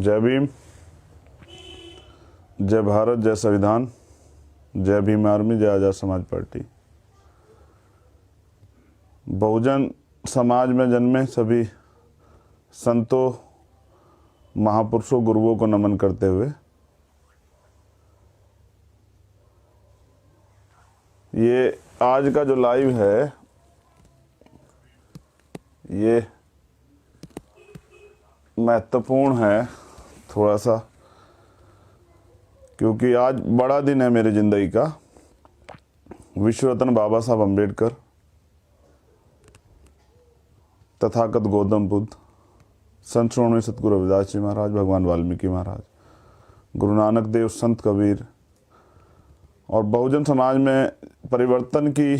जय भीम, जय भारत, जय संविधान, जय भीम आर्मी, जय आज़ाद समाज पार्टी। बहुजन समाज में जन्मे सभी संतों, महापुरुषों, गुरुओं को नमन करते हुए ये आज का जो लाइव है ये महत्वपूर्ण है थोड़ा सा, क्योंकि आज बड़ा दिन है मेरी ज़िंदगी का। विश्व रत्न बाबा साहब अम्बेडकर, तथागत गौतम बुद्ध, संत श्रोमणी सतगुरु रविदास जी महाराज, भगवान वाल्मीकि महाराज, गुरु नानक देव, संत कबीर और बहुजन समाज में परिवर्तन की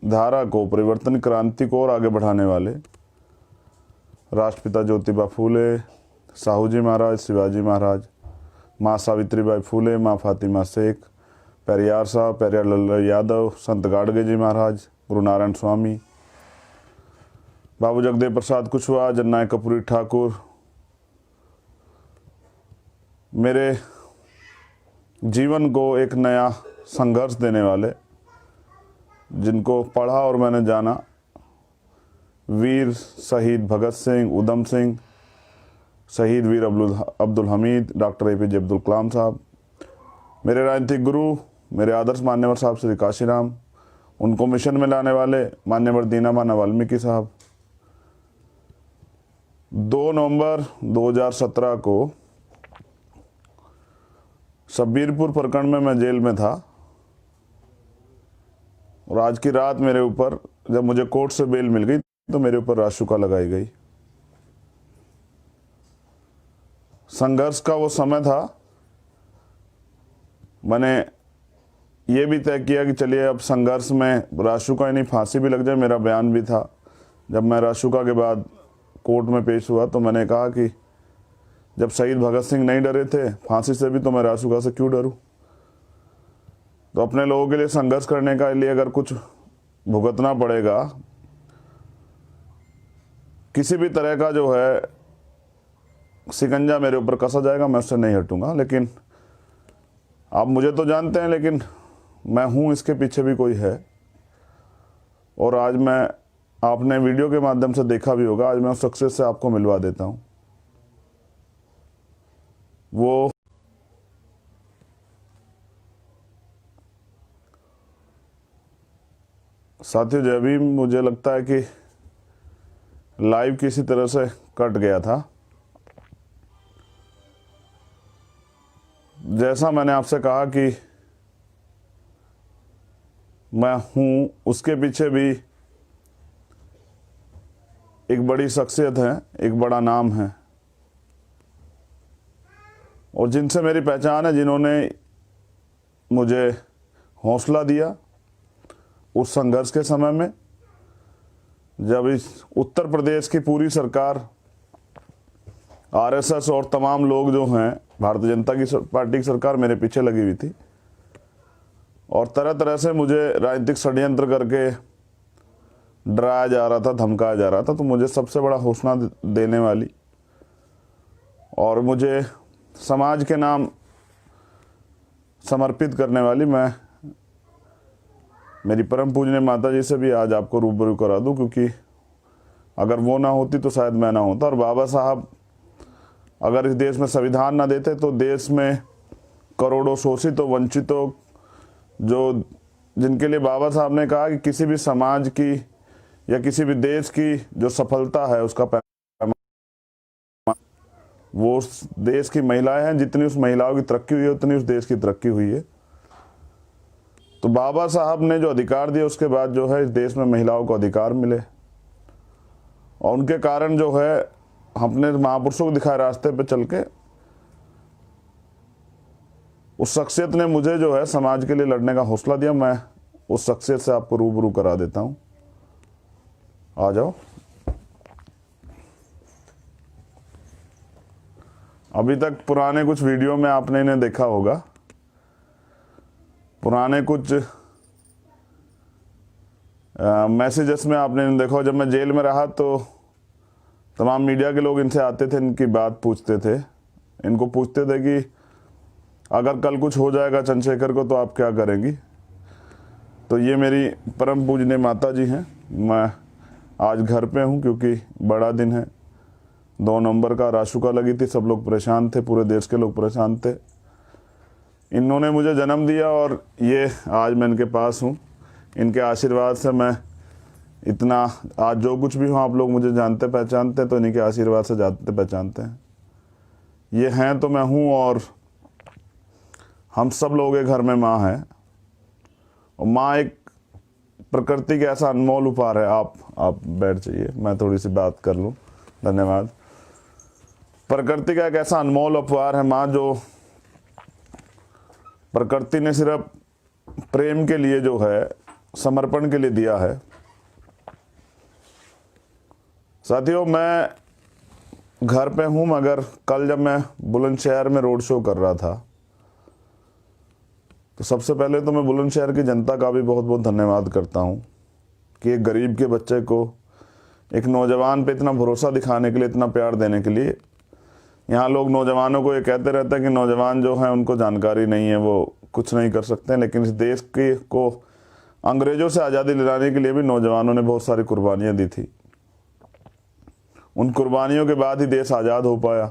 धारा को, परिवर्तन क्रांति को और आगे बढ़ाने वाले राष्ट्रपिता ज्योतिबा फूले, साहू जी महाराज, शिवाजी महाराज, माँ सावित्रीबाई फूले, माँ फातिमा शेख, पेरियार साहब, पेरियार लाल यादव, संत गाडगे जी महाराज, गुरु नारायण स्वामी, बाबू जगदेव प्रसाद कुशवाहा, जननायक कपूरी ठाकुर, मेरे जीवन को एक नया संघर्ष देने वाले, जिनको पढ़ा और मैंने जाना, वीर शहीद भगत सिंह, उधम सिंह, शहीद वीर अब्दुल हमीद, डॉक्टर APJ अब्दुल कलाम साहब, मेरे राजनीतिक गुरु, मेरे आदर्श मान्यवर साहब श्री काशीराम, उनको मिशन में लाने वाले मान्यवर दीनामाना वाल्मीकि साहब। 2 नवंबर 2017 को शब्बीरपुर प्रकरण में मैं जेल में था और आज की रात मेरे ऊपर, जब मुझे कोर्ट से बेल मिल गई तो मेरे ऊपर राशुका लगाई गई। संघर्ष का वो समय था, मैंने ये भी तय किया कि चलिए अब संघर्ष में राशुका यानी फांसी भी लग जाए। मेरा बयान भी था, जब मैं राशुका के बाद कोर्ट में पेश हुआ तो मैंने कहा कि जब शहीद भगत सिंह नहीं डरे थे फांसी से भी, तो मैं राशुका से क्यों डरूं। तो अपने लोगों के लिए संघर्ष करने का लिए अगर कुछ भुगतना पड़ेगा, किसी भी तरह का जो है शिकंजा मेरे ऊपर कसा जाएगा, मैं उससे नहीं हटूंगा। लेकिन आप मुझे तो जानते हैं, लेकिन मैं हूं, इसके पीछे भी कोई है। और आज मैं, आपने वीडियो के माध्यम से देखा भी होगा, आज मैं उस शख्सियत से आपको मिलवा देता हूं। वो साथियों, जय भीम। मुझे लगता है कि लाइव किसी तरह से कट गया था। जैसा मैंने आपसे कहा कि मैं हूं, उसके पीछे भी एक बड़ी शख्सियत है, एक बड़ा नाम है, और जिनसे मेरी पहचान है, जिन्होंने मुझे हौसला दिया उस संघर्ष के समय में, जब इस उत्तर प्रदेश की पूरी सरकार, RSS और तमाम लोग जो हैं, भारतीय जनता की पार्टी की सरकार मेरे पीछे लगी हुई थी और तरह तरह से मुझे राजनीतिक षड्यंत्र करके डराया जा रहा था, धमकाया जा रहा था। तो मुझे सबसे बड़ा हौसला देने वाली और मुझे समाज के नाम समर्पित करने वाली मैं मेरी परम पूजनीय माता जी से भी आज आपको रूबरू करा दूं, क्योंकि अगर वो ना होती तो शायद मैं ना होता। और बाबा साहब अगर इस देश में संविधान ना देते तो देश में करोड़ों शोषितों, वंचितों, जो जिनके लिए बाबा साहब ने कहा कि किसी भी समाज की या किसी भी देश की जो सफलता है उसका पैमाना वो उस देश की महिलाएं हैं। जितनी उस महिलाओं की तरक्की हुई है उतनी उस देश की तरक्की हुई है। तो बाबा साहब ने जो अधिकार दिए उसके बाद जो है इस देश में महिलाओं को अधिकार मिले, और उनके कारण जो है अपने महापुरुषों को दिखाए रास्ते पे चल के उस शख्सियत ने मुझे जो है समाज के लिए लड़ने का हौसला दिया। मैं उस शख्सियत से आपको रूबरू करा देता हूं, आ जाओ। अभी तक पुराने कुछ वीडियो में आपने इन्हें देखा होगा, पुराने कुछ मैसेजेस में आपने इन्हें देखा। जब मैं जेल में रहा तो तमाम मीडिया के लोग इनसे आते थे, इनकी बात पूछते थे इनको पूछते थे कि अगर कल कुछ हो जाएगा चंद्रशेखर को तो आप क्या करेंगी। तो ये मेरी परम पूजनीय माता जी हैं। मैं आज घर पे हूँ क्योंकि बड़ा दिन है, 2 नवंबर का राशुका लगी थी, सब लोग परेशान थे, पूरे देश के लोग परेशान थे। इन्होंने मुझे जन्म दिया और ये आज मैं इनके पास हूँ। इनके आशीर्वाद से मैं इतना आज जो कुछ भी हूँ, आप लोग मुझे जानते पहचानते हैं तो इन्हीं के आशीर्वाद से जानते पहचानते हैं। ये हैं तो मैं हूँ, और हम सब लोगों के घर में माँ है। और माँ एक प्रकृति का ऐसा अनमोल उपहार है। आप बैठ जाइए, मैं थोड़ी सी बात कर लूँ। धन्यवाद। प्रकृति का एक ऐसा अनमोल उपहार है माँ, जो प्रकृति ने सिर्फ प्रेम के लिए जो है, समर्पण के लिए दिया है। साथियों, मैं घर पे हूँ, मगर कल जब मैं बुलंदशहर में रोड शो कर रहा था तो सबसे पहले तो मैं बुलंदशहर की जनता का भी बहुत बहुत धन्यवाद करता हूँ कि एक गरीब के बच्चे को, एक नौजवान पे इतना भरोसा दिखाने के लिए, इतना प्यार देने के लिए। यहाँ लोग नौजवानों को ये कहते रहते हैं कि नौजवान जो हैं उनको जानकारी नहीं है, वो कुछ नहीं कर सकते हैं, लेकिन इस देश के को अंग्रेज़ों से आज़ादी दिलाने के लिए भी नौजवानों ने बहुत सारी कुर्बानियाँ दी थी। उन कुर्बानियों के बाद ही देश आज़ाद हो पाया।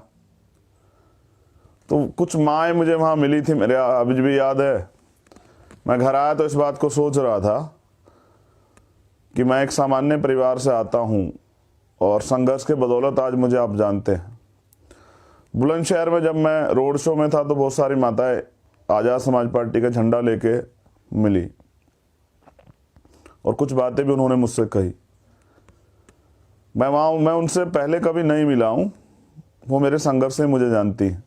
तो कुछ माएँ मुझे वहाँ मिली थी, मेरे अभी भी याद है। मैं घर आया तो इस बात को सोच रहा था कि मैं एक सामान्य परिवार से आता हूँ और संघर्ष के बदौलत आज मुझे आप जानते हैं। बुलंदशहर में जब मैं रोड शो में था तो बहुत सारी माताएं आज़ाद समाज पार्टी का झंडा लेके मिली और कुछ बातें भी उन्होंने मुझसे कही। मैं उनसे पहले कभी नहीं मिला हूँ, वो मेरे संघर्ष से मुझे जानती हैं।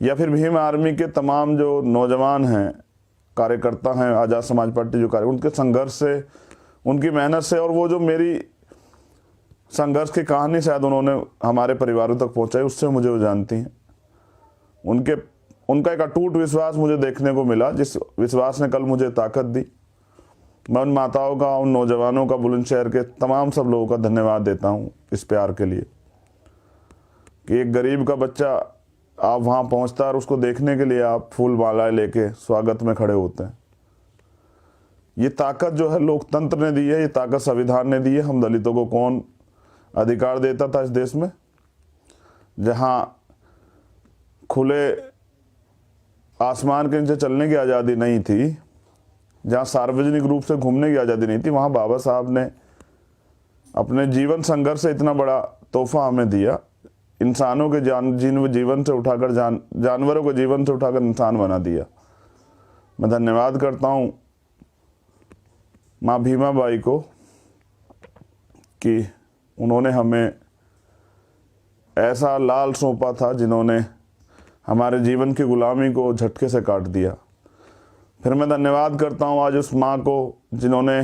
या फिर भीम आर्मी के तमाम जो नौजवान हैं, कार्यकर्ता हैं, आज़ाद समाज पार्टी जो कार्य, उनके संघर्ष से, उनकी मेहनत से, और वो जो मेरी संघर्ष की कहानी शायद उन्होंने हमारे परिवारों तक पहुंचाई, उससे मुझे वो जानती हैं। उनका एक अटूट विश्वास मुझे देखने को मिला, जिस विश्वास ने कल मुझे ताकत दी। मैं उन माताओं का, उन नौजवानों का, बुलंदशहर के तमाम सब लोगों का धन्यवाद देता हूं इस प्यार के लिए कि एक गरीब का बच्चा आप वहां पहुंचता है और उसको देखने के लिए आप फूल मालाएं लेके स्वागत में खड़े होते हैं। ये ताकत जो है लोकतंत्र ने दी है, ये ताकत संविधान ने दी है। हम दलितों को कौन अधिकार देता था इस देश में, जहां खुले आसमान के नीचे चलने की आज़ादी नहीं थी, जहां सार्वजनिक रूप से घूमने की आज़ादी नहीं थी, वहां बाबा साहब ने अपने जीवन संघर्ष से इतना बड़ा तोहफा हमें दिया। इंसानों के जीवन से उठाकर जानवरों के जीवन से उठाकर इंसान बना दिया। मैं धन्यवाद करता हूं माँ भीमा बाई को कि उन्होंने हमें ऐसा लाल सौंपा था जिन्होंने हमारे जीवन की गुलामी को झटके से काट दिया। फिर मैं धन्यवाद करता हूँ आज उस माँ को जिन्होंने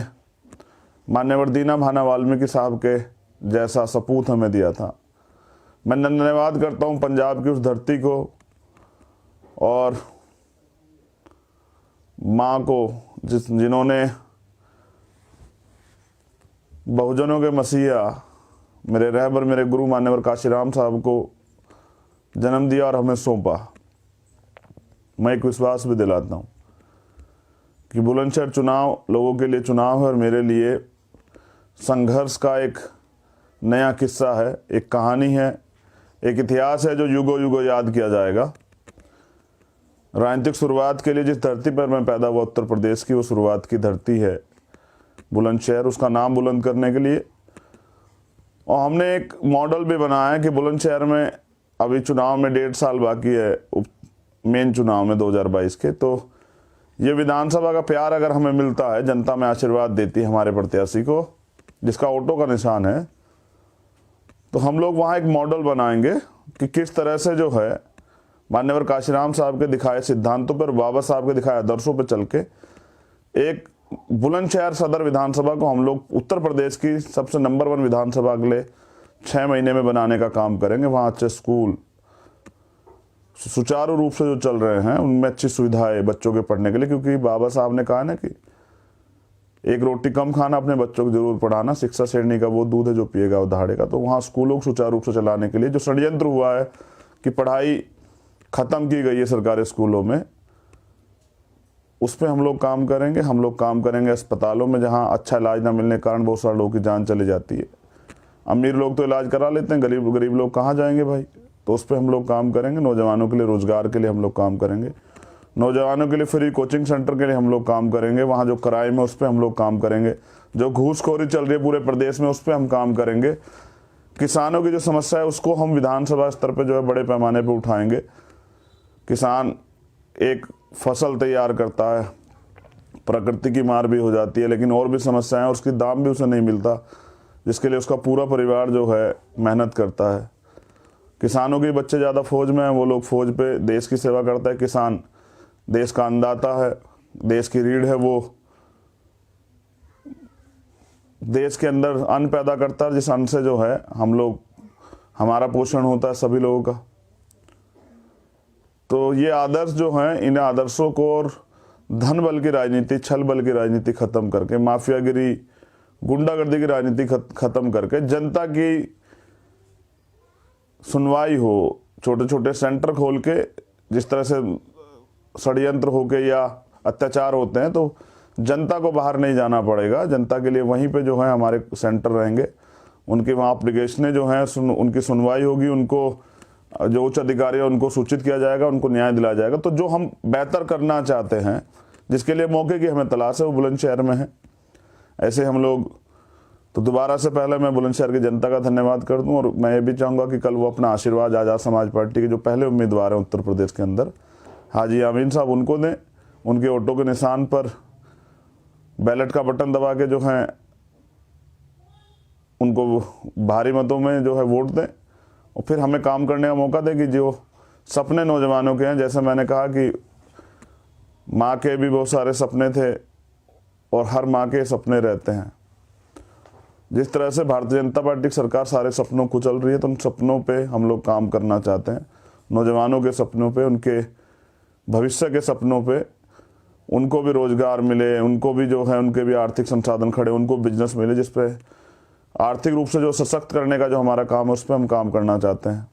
मान्यवर दीना भाना वाल्मीकि साहब के जैसा सपूत हमें दिया था। मैं धन्यवाद करता हूँ पंजाब की उस धरती को और माँ को जिन्होंने बहुजनों के मसीहा मेरे रहबर, मेरे गुरु मान्यवर काशीराम साहब को जन्म दिया और हमें सौंपा। मैं एक विश्वास भी दिलाता हूँ कि बुलंदशहर चुनाव लोगों के लिए चुनाव है और मेरे लिए संघर्ष का एक नया किस्सा है, एक कहानी है, एक इतिहास है जो युगों युगों याद किया जाएगा। राजनीतिक शुरुआत के लिए जिस धरती पर मैं पैदा हुआ, उत्तर प्रदेश की, वो शुरुआत की धरती है बुलंदशहर, उसका नाम बुलंद करने के लिए। और हमने एक मॉडल भी बनाया है कि बुलंदशहर में अभी चुनाव में 1.5 साल बाकी है, मेन चुनाव में 2022 के, तो ये विधानसभा का प्यार अगर हमें मिलता है, जनता में आशीर्वाद देती है हमारे प्रत्याशी को जिसका ऑटो का निशान है, तो हम लोग वहाँ एक मॉडल बनाएंगे कि किस तरह से जो है मान्यवर काशीराम साहब के दिखाए सिद्धांतों पर, बाबा साहब के दिखाए आदर्शों पर चल के एक बुलंदशहर सदर विधानसभा को हम लोग उत्तर प्रदेश की सबसे नंबर 1 विधानसभा अगले 6 महीने में बनाने का काम करेंगे। वहाँ अच्छे स्कूल सुचारू रूप से जो चल रहे हैं, उनमें अच्छी सुविधाएं बच्चों के पढ़ने के लिए, क्योंकि बाबा साहब ने कहा ना कि एक रोटी कम खाना, अपने बच्चों को जरूर पढ़ाना, शिक्षा श्रेणी का वो दूध है जो पिएगा वो दहाड़ेगा। तो वहाँ स्कूलों को सुचारू रूप से चलाने के लिए जो षड्यंत्र हुआ है कि पढ़ाई ख़त्म की गई है सरकारी स्कूलों में, उस पर हम लोग काम करेंगे। हम लोग काम करेंगे अस्पतालों में जहां अच्छा इलाज ना मिलने के कारण बहुत सारे लोगों की जान चली जाती है। अमीर लोग तो इलाज करा लेते हैं, गरीब लोग कहाँ जाएंगे भाई? तो उस पर हम लोग काम करेंगे। नौजवानों के लिए रोज़गार के लिए हम लोग काम करेंगे। नौजवानों के लिए फ्री कोचिंग सेंटर के लिए हम लोग काम करेंगे। वहाँ जो क्राइम है उस पर हम लोग काम करेंगे। जो घूसखोरी चल रही है पूरे प्रदेश में उस पर हम काम करेंगे। किसानों की जो समस्या है उसको हम विधानसभा स्तर पर जो है बड़े पैमाने पर उठाएंगे। किसान एक फसल तैयार करता है, प्रकृति की मार भी हो जाती है, लेकिन और भी समस्याएं हैं, उसकी दाम भी उसे नहीं मिलता, जिसके लिए उसका पूरा परिवार जो है मेहनत करता है। किसानों के बच्चे ज़्यादा फौज में हैं, वो लोग फौज पे देश की सेवा करता है। किसान देश का अन्नदाता है, देश की रीढ़ है, वो देश के अंदर अन्न पैदा करता है, जिस अन्न से जो है हमारा पोषण होता है सभी लोगों का। तो ये आदर्श जो हैं, इन आदर्शों को और धन बल की राजनीति, छल बल की राजनीति खत्म करके, माफियागिरी, गुंडागर्दी की राजनीति खत्म करके जनता की सुनवाई हो, छोटे छोटे सेंटर खोल के जिस तरह से षड्यंत्र होके या अत्याचार होते हैं तो जनता को बाहर नहीं जाना पड़ेगा। जनता के लिए वहीं पे जो है हमारे सेंटर रहेंगे, उनकी वहाँ एप्लीकेशनें जो हैं उनकी सुनवाई होगी, उनको जो उच्च अधिकारी है उनको सूचित किया जाएगा, उनको न्याय दिलाया जाएगा। तो जो हम बेहतर करना चाहते हैं, जिसके लिए मौके की हमें तलाश है, वो बुलंदशहर में है। ऐसे हम लोग तो दोबारा से पहले मैं बुलंदशहर की जनता का धन्यवाद कर दूं, और मैं ये भी चाहूँगा कि कल वो अपना आशीर्वाद आज़ाद समाज पार्टी के जो पहले उम्मीदवार हैं उत्तर प्रदेश के अंदर, हाजी आमीन साहब, उनको दें। उनके ऑटो के निशान पर बैलेट का बटन दबा के जो है उनको भारी मतों में जो है वोट दें, और फिर हमें काम करने का मौका दें कि जो सपने नौजवानों के हैं, जैसे मैंने कहा कि माँ के भी बहुत सारे सपने थे और हर माँ के सपने रहते हैं। जिस तरह से भारतीय जनता पार्टी की सरकार सारे सपनों को चल रही है, तो उन सपनों पे हम लोग काम करना चाहते हैं। नौजवानों के सपनों पे, उनके भविष्य के सपनों पे, उनको भी रोजगार मिले, उनको भी जो है उनके भी आर्थिक संसाधन खड़े, उनको बिजनेस मिले, जिस पे आर्थिक रूप से जो सशक्त करने का जो हमारा काम है उस पर हम काम करना चाहते हैं।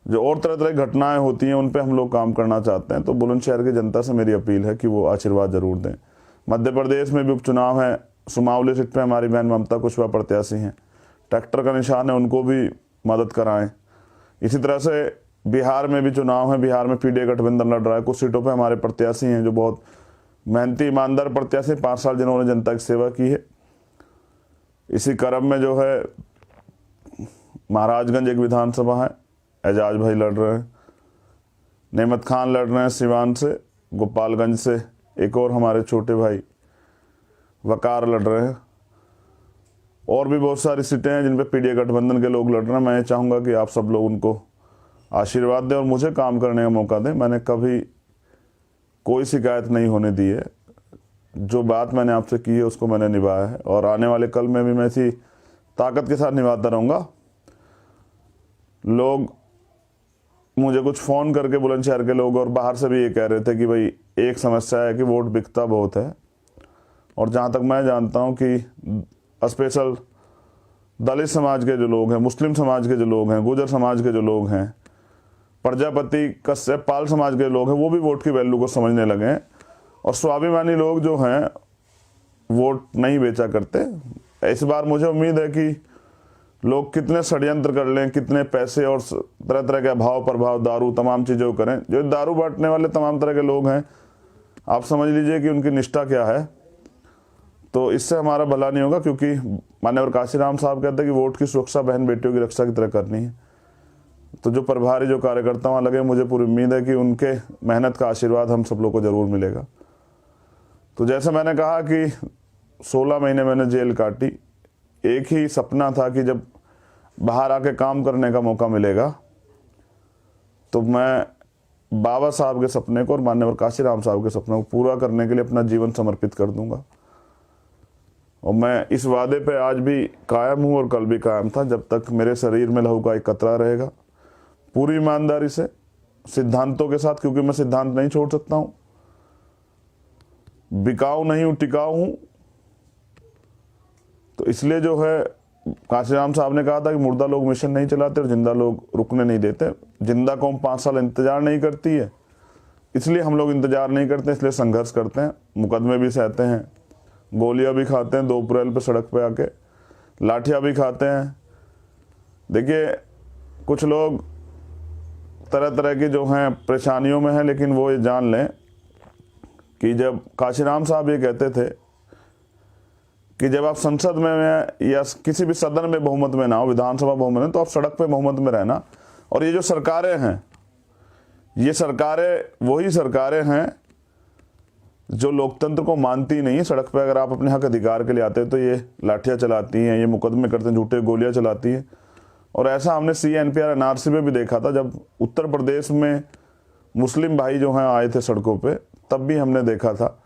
जो और तरह तरह की घटनाएं होती हैं उन पे हम लोग काम करना चाहते हैं। तो बुलंदशहर की जनता से मेरी अपील है कि वो आशीर्वाद जरूर दें। मध्य प्रदेश में भी उपचुनाव है, सुमावली सीट पे हमारी बहन ममता कुशवाहा प्रत्याशी हैं, ट्रैक्टर का निशान है, उनको भी मदद कराएं। इसी तरह से बिहार में भी चुनाव है, बिहार में पीडीए गठबंधन लड़ रहा है। कुछ सीटों पे हमारे प्रत्याशी हैं जो बहुत मेहनती ईमानदार प्रत्याशी, 5 साल जिन्होंने जनता की सेवा की है। इसी क्रम में जो है महाराजगंज एक विधानसभा है, एजाज भाई लड़ रहे हैं, नेमत खान लड़ रहे हैं सिवान से, गोपालगंज से एक और हमारे छोटे भाई वकार लड़ रहे हैं, और भी बहुत सारी सीटें हैं जिन पे पीडीए गठबंधन के लोग लड़ रहे हैं। मैं चाहूँगा कि आप सब लोग उनको आशीर्वाद दें और मुझे काम करने का मौका दें। मैंने कभी कोई शिकायत नहीं होने दी है, जो बात मैंने आपसे की है उसको मैंने निभाया है, और आने वाले कल में भी मैं इसी ताकत के साथ निभाता रहूँगा। लोग मुझे कुछ फ़ोन करके, बुलंदशहर के लोग और बाहर से भी ये कह रहे थे कि भाई एक समस्या है कि वोट बिकता बहुत है, और जहाँ तक मैं जानता हूँ कि स्पेशल दलित समाज के जो लोग हैं, मुस्लिम समाज के जो लोग हैं, गुजर समाज के जो लोग हैं, प्रजापति कश्यप पाल समाज के लोग हैं, वो भी वोट की वैल्यू को समझने लगे हैं, और स्वाभिमानी लोग जो हैं वोट नहीं बेचा करते। इस बार मुझे उम्मीद है कि लोग कितने षड्यंत्र कर लें, कितने पैसे और तरह तरह के भाव प्रभाव, दारू, तमाम चीज़ों करें, जो दारू बांटने वाले तमाम तरह के लोग हैं, आप समझ लीजिए कि उनकी निष्ठा क्या है। तो इससे हमारा भला नहीं होगा, क्योंकि माननीय काशीराम साहब कहते हैं कि वोट की सुरक्षा बहन बेटियों की रक्षा की तरह करनी है। तो जो प्रभारी, जो कार्यकर्ता वहाँ लगे, मुझे पूरी उम्मीद है कि उनके मेहनत का आशीर्वाद हम सब लोग को जरूर मिलेगा। तो जैसे मैंने कहा कि 16 महीने मैंने जेल काटी, एक ही सपना था कि जब बाहर आके काम करने का मौका मिलेगा तो मैं बाबा साहब के सपने को और माननीय काशीराम साहब के सपने को पूरा करने के लिए अपना जीवन समर्पित कर दूंगा। और मैं इस वादे पे आज भी कायम हूँ और कल भी कायम था, जब तक मेरे शरीर में लहू का एक कतरा रहेगा, पूरी ईमानदारी से, सिद्धांतों के साथ, क्योंकि मैं सिद्धांत नहीं छोड़ सकता हूँ, बिकाऊ नहीं हूँ, टिकाऊ हूँ। तो इसलिए जो है काशीराम साहब ने कहा था कि मुर्दा लोग मिशन नहीं चलाते और जिंदा लोग रुकने नहीं देते। जिंदा कौम 5 साल इंतजार नहीं करती है, इसलिए हम लोग इंतजार नहीं करते, इसलिए संघर्ष करते हैं, मुकदमे भी सहते हैं, गोलियां भी खाते हैं 2 अप्रैल पे सड़क पे आके, लाठियां भी खाते हैं। देखिए कुछ लोग तरह तरह की जो हैं परेशानियों में हैं, लेकिन वो ये जान लें कि जब काशीराम साहब ये कहते थे कि जब आप संसद में या किसी भी सदन में बहुमत में ना हो, विधानसभा बहुमत में, तो आप सड़क पे बहुमत में रहना। और ये जो सरकारें हैं, ये सरकारें वही सरकारें हैं जो लोकतंत्र को मानती नहीं है। सड़क पे अगर आप अपने हक अधिकार के लिए आते हैं तो ये लाठियां चलाती हैं, ये मुकदमे करते हैं, झूठे गोलियां चलाती हैं। और ऐसा हमने CNPR NRC में भी देखा था, जब उत्तर प्रदेश में मुस्लिम भाई जो हैं आए थे सड़कों पे, तब भी हमने देखा था।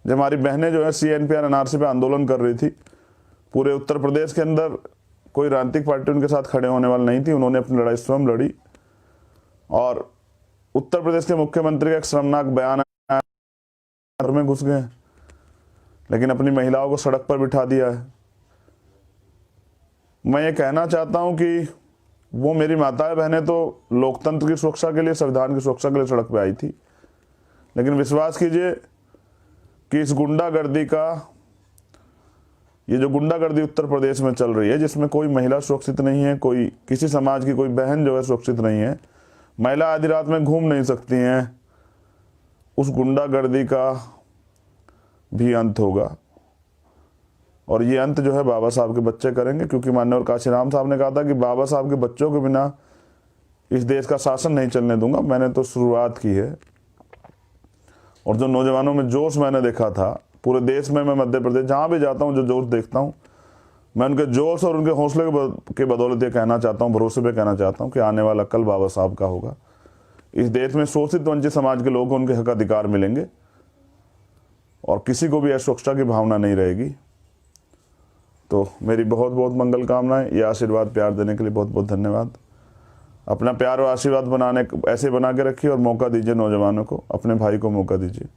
जब हमारी बहनें जो है CNPR NRC पे आंदोलन कर रही थी, पूरे उत्तर प्रदेश के अंदर कोई राजनीतिक पार्टी उनके साथ खड़े होने वाली नहीं थी, उन्होंने अपनी लड़ाई स्वयं लड़ी। और उत्तर प्रदेश के मुख्यमंत्री का एक शर्मनाक बयान घर में घुस गए, लेकिन अपनी महिलाओं को सड़क पर बिठा दिया है। मैं ये कहना चाहता हूं कि वो मेरी माताएं बहनें तो लोकतंत्र की सुरक्षा के लिए, संविधान की सुरक्षा के लिए सड़क पे आई थी, लेकिन विश्वास कीजिए कि इस गुंडागर्दी का, ये जो गुंडागर्दी उत्तर प्रदेश में चल रही है, जिसमें कोई महिला सुरक्षित नहीं है, कोई किसी समाज की कोई बहन जो है सुरक्षित नहीं है, महिला आधी रात में घूम नहीं सकती हैं, उस गुंडागर्दी का भी अंत होगा। और ये अंत जो है बाबा साहब के बच्चे करेंगे, क्योंकि माननीय काशीराम साहब ने कहा था कि बाबा साहब के बच्चों के बिना इस देश का शासन नहीं चलने दूंगा। मैंने तो शुरुआत की है। और जो नौजवानों में जोश मैंने देखा था पूरे देश में, मैं मध्य प्रदेश जहाँ भी जाता हूँ जो जोश देखता हूँ, मैं उनके जोश और उनके हौसले के बदौलत ये कहना चाहता हूँ, भरोसे पे कहना चाहता हूँ कि आने वाला कल बाबा साहब का होगा। इस देश में शोषित वंचित समाज के लोगों को उनके हक अधिकार मिलेंगे और किसी को भी असुरक्षा की भावना नहीं रहेगी। तो मेरी बहुत बहुत मंगल कामनाएं। ये आशीर्वाद प्यार देने के लिए बहुत बहुत धन्यवाद। अपना प्यार और आशीर्वाद बनाने ऐसे बना के रखिए और मौका दीजिए नौजवानों को, अपने भाई को मौका दीजिए।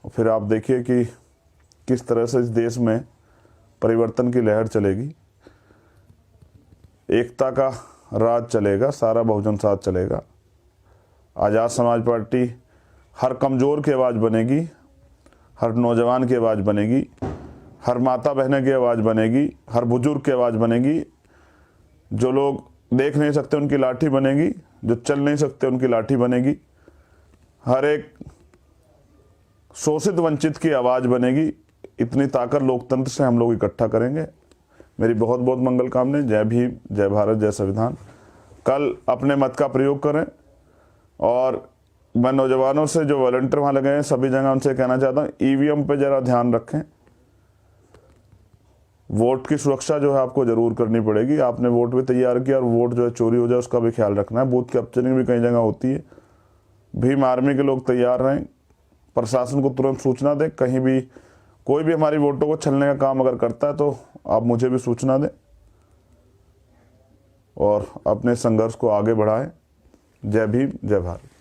और फिर आप देखिए कि किस तरह से इस देश में परिवर्तन की लहर चलेगी, एकता का राज चलेगा, सारा बहुजन साथ चलेगा। आज़ाद समाज पार्टी हर कमज़ोर की आवाज़ बनेगी, हर नौजवान की आवाज़ बनेगी, हर माता बहनें की आवाज़ बनेगी, हर बुजुर्ग की आवाज़ बनेगी। जो लोग देख नहीं सकते उनकी लाठी बनेगी, जो चल नहीं सकते उनकी लाठी बनेगी, हर एक शोषित वंचित की आवाज़ बनेगी। इतनी ताकत लोकतंत्र से हम लोग इकट्ठा करेंगे। मेरी बहुत बहुत मंगल कामनाएं। जय भीम, जय भारत, जय संविधान। कल अपने मत का प्रयोग करें। और मैं नौजवानों से जो वॉलंटियर वहाँ लगे हैं सभी जगह उनसे कहना चाहता हूँ, EVM पे ज़रा ध्यान रखें। वोट की सुरक्षा जो है आपको जरूर करनी पड़ेगी। आपने वोट भी तैयार किया और वोट जो है चोरी हो जाए उसका भी ख्याल रखना है। बूथ कैप्चरिंग भी कई जगह होती है। भीम आर्मी के लोग तैयार रहें, प्रशासन को तुरंत सूचना दें। कहीं भी कोई भी हमारी वोटों को छलने का काम अगर करता है तो आप मुझे भी सूचना दें और अपने संघर्ष को आगे बढ़ाएं। जय भीम, जय भारत।